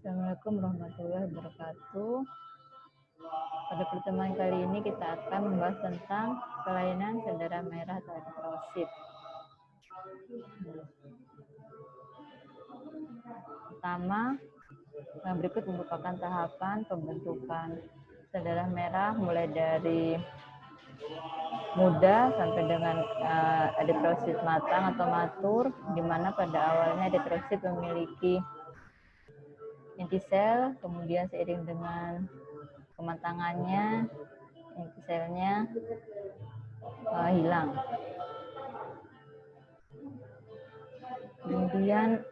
Assalamualaikum warahmatullahi wabarakatuh. Pada pertemuan kali ini kita akan membahas tentang kelainan sel darah merah atau eritrosit. Pertama, yang berikut merupakan tahapan pembentukan sel darah merah mulai dari muda sampai dengan eritrosit matang atau matur, di mana pada awalnya eritrosit memiliki inti sel, kemudian seiring dengan kematangannya inti selnya hilang. Kemudian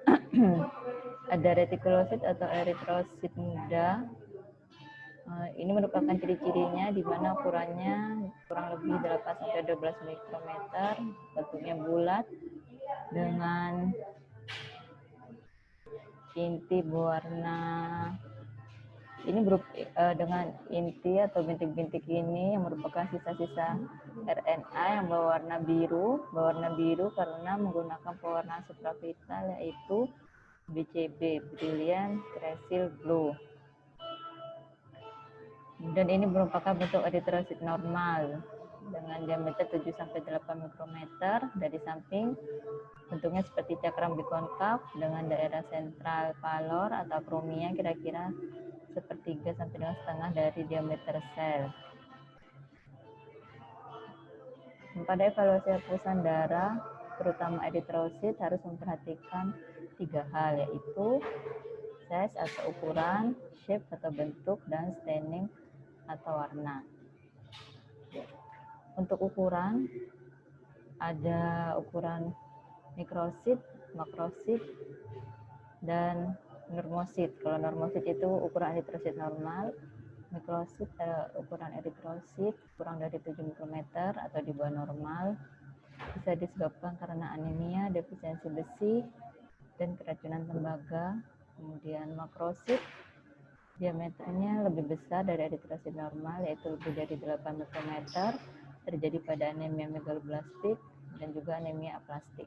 ada retikulosit atau eritrosit muda. Ini merupakan ciri-cirinya di mana ukurannya kurang lebih 8-12 mikrometer, bentuknya bulat dengan inti berwarna dengan inti atau bintik-bintik ini yang merupakan sisa-sisa RNA yang berwarna biru karena menggunakan pewarna supravital yaitu BCB, Brilliant Crescent Blue. Dan ini merupakan bentuk eritrosit normal dengan diameter 7-8 mikrometer. Dari samping bentuknya seperti cakram bikonkav dengan daerah sentral palor atau akromia kira-kira 1/3 sampai 1,5 dari diameter sel. Pada evaluasi hapusan darah, terutama eritrosit, harus memperhatikan 3 hal, yaitu size atau ukuran, shape atau bentuk, dan staining atau warna. Untuk ukuran, ada ukuran mikrosit, makrosit, dan normosit. Kalau normosit itu ukuran eritrosit normal, mikrosit ukuran eritrosit kurang dari 7 mikrometer atau di bawah normal, bisa disebabkan karena anemia, defisiensi besi, dan keracunan tembaga. Kemudian makrosit diameternya lebih besar dari eritrosit normal, yaitu lebih dari 8 mikrometer, terjadi pada anemia megaloblastik dan juga anemia aplastik.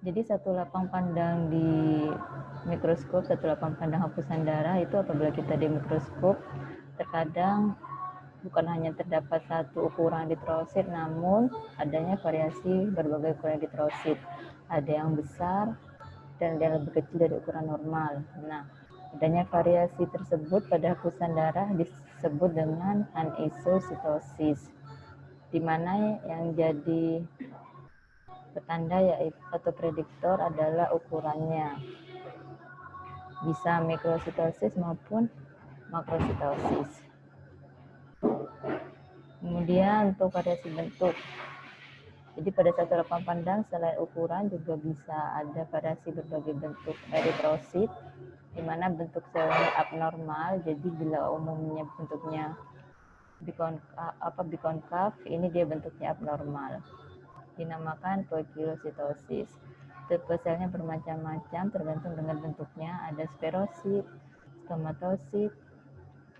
Jadi satu lapang pandang di mikroskop, satu lapang pandang hapusan darah itu apabila kita di mikroskop, terkadang bukan hanya terdapat satu ukuran eritrosit, namun adanya variasi berbagai ukuran eritrosit. Ada yang besar dan ada yang lebih kecil dari ukuran normal. Nah, adanya variasi tersebut pada hapusan darah disebut dengan anisositosis, di mana yang jadi petanda yaitu atau prediktor adalah ukurannya, bisa mikrositosis maupun makrositosis. Kemudian untuk variasi bentuk, jadi pada satu lapang pandang selain ukuran juga bisa ada variasi berbagai bentuk eritrosit, di mana bentuk selnya abnormal. Jadi bila umumnya bentuknya bikonkav, ini dia bentuknya abnormal, dinamakan poikilositosis. Tipe selnya bermacam-macam tergantung dengan bentuknya, ada sferosit, stomatosit,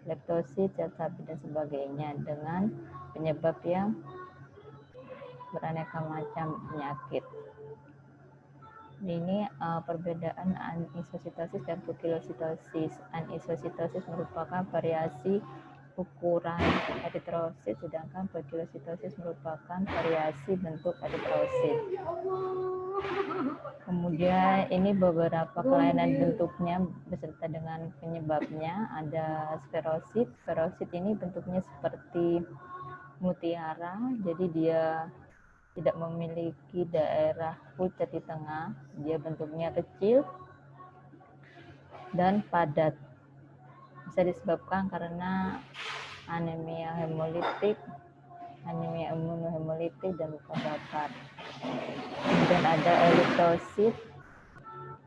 leptosit, sel sapi, dan sebagainya, dengan penyebab yang beraneka macam penyakit. Ini perbedaan anisositosis dan poikilositosis. Anisositosis merupakan variasi ukuran eritrosit, sedangkan poikilositosis merupakan variasi bentuk eritrosit. Kemudian ini beberapa kelainan bentuknya beserta dengan penyebabnya. Ada sferosit. Sferosit ini bentuknya seperti mutiara, jadi dia tidak memiliki daerah pucat di tengah, dia bentuknya kecil dan padat. Bisa disebabkan karena anemia hemolitik, anemia imunohemolitik, dan luka bakar. Kemudian ada eliptosit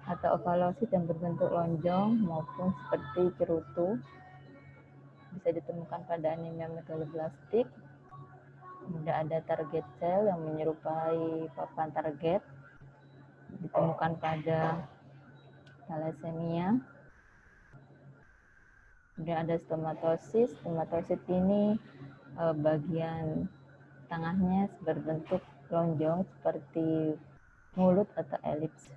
atau ovalosit yang berbentuk lonjong maupun seperti cerutu, bisa ditemukan pada anemia megaloblastik. Kemudian ada target cell yang menyerupai papan target, ditemukan pada thalassemia. Kemudian ada stomatosis. Stomatosis ini bagian tengahnya berbentuk lonjong seperti mulut atau elips.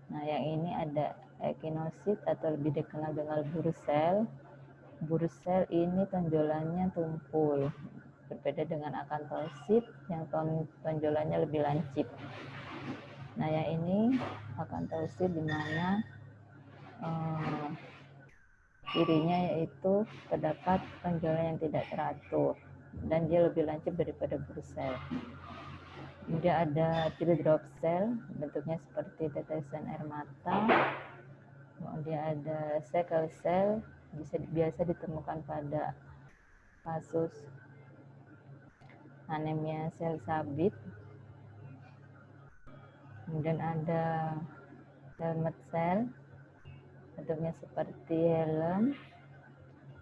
Nah, yang ini ada ekinosit atau lebih dikenal dengan burusel. Burusel ini tonjolannya tumpul, berbeda dengan akantosit yang tonjolannya lebih lancip. Nah, yang ini akantosit di mana cirinya yaitu terdapat tonjolan yang tidak teratur dan dia lebih lancip daripada burusel. Kemudian ada teardrop cell, bentuknya seperti tetesan air mata. Kemudian ada sickle cell, biasa ditemukan pada kasus anemia sel sabit. Kemudian ada helmet cell, bentuknya seperti helm.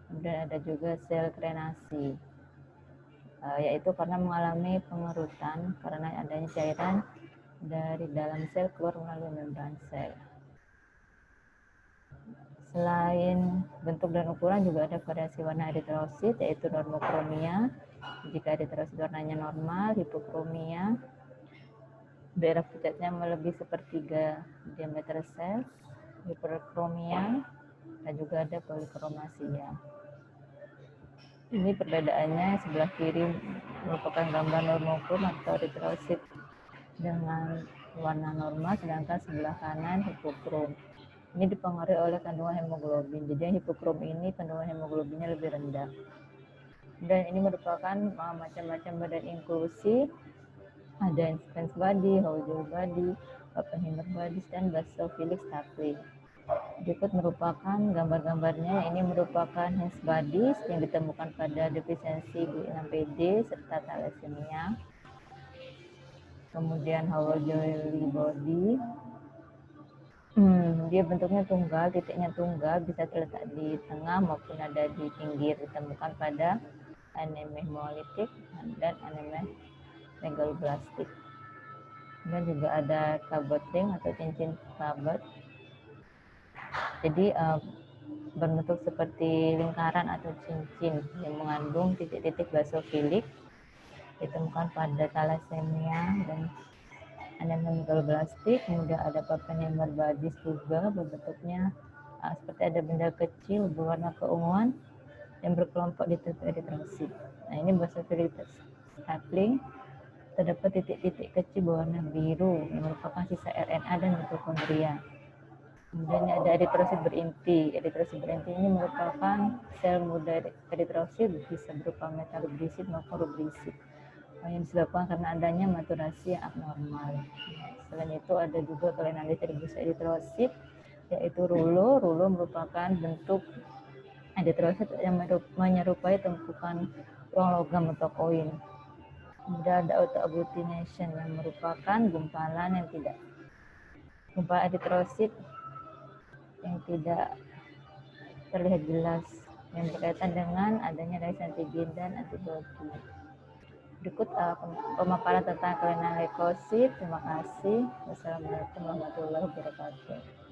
Kemudian ada juga sel krenasi, yaitu karena mengalami pengerutan karena adanya cairan dari dalam sel keluar melalui membran sel. Selain bentuk dan ukuran juga ada variasi warna eritrosit, yaitu normokromia. Jika eritrosit warnanya normal, hipokromia, daerah pucatnya melebihi sepertiga diameter sel, hiperkromia, dan juga ada polikromasia. Ini perbedaannya, sebelah kiri merupakan gambar normokrom atau eritrosit dengan warna normal, sedangkan sebelah kanan hipokrom. Ini dipengaruhi oleh kandungan hemoglobin. Jadi hipokrom ini kandungan hemoglobinnya lebih rendah. Dan ini merupakan macam-macam badan inklusi. Ada Spence body, Houser body, Oppenheimer body, dan basophilic stapling. Berikut merupakan gambar-gambarnya. Ini merupakan Hens bodies yang ditemukan pada defisiensi B6PD serta thalassemia. Kemudian Houser body. Dia bentuknya tunggal, titiknya tunggal, bisa terletak di tengah maupun ada di pinggir, ditemukan pada anemia hemolitik dan anemia megaloblastik. Dan juga ada Cabot ring atau cincin Cabot. Jadi berbentuk seperti lingkaran atau cincin yang mengandung titik-titik basofilik, ditemukan pada thalassemia dan anemia megaloblastik. Kemudian ada Oppenheimer bodies juga, berbentuknya seperti ada benda kecil berwarna keunguan yang berkelompok di tepi eritrosit. Nah, ini basophilic stapling, terdapat titik-titik kecil berwarna biru yang merupakan sisa RNA dan mitokondria. Kemudian ada eritrosit berinti. Eritrosit berinti ini merupakan sel muda eritrosit, bisa berupa metalobrisit maupun rubrisit, yang disebabkan karena adanya maturasi yang abnormal. Selain itu ada juga kelainan distribusi eritrosit, yaitu rulo. Rulo merupakan bentuk eritrosit yang menyerupai tumpukan uang logam atau koin. Kemudian ada autoagglutination yang merupakan gumpalan eritrosit yang tidak terlihat jelas, yang berkaitan dengan adanya reaksi antigen dan antibodi. Berikut pemaparan tentang kelainan leukosit. Terima kasih. Wassalamualaikum warahmatullahi wabarakatuh.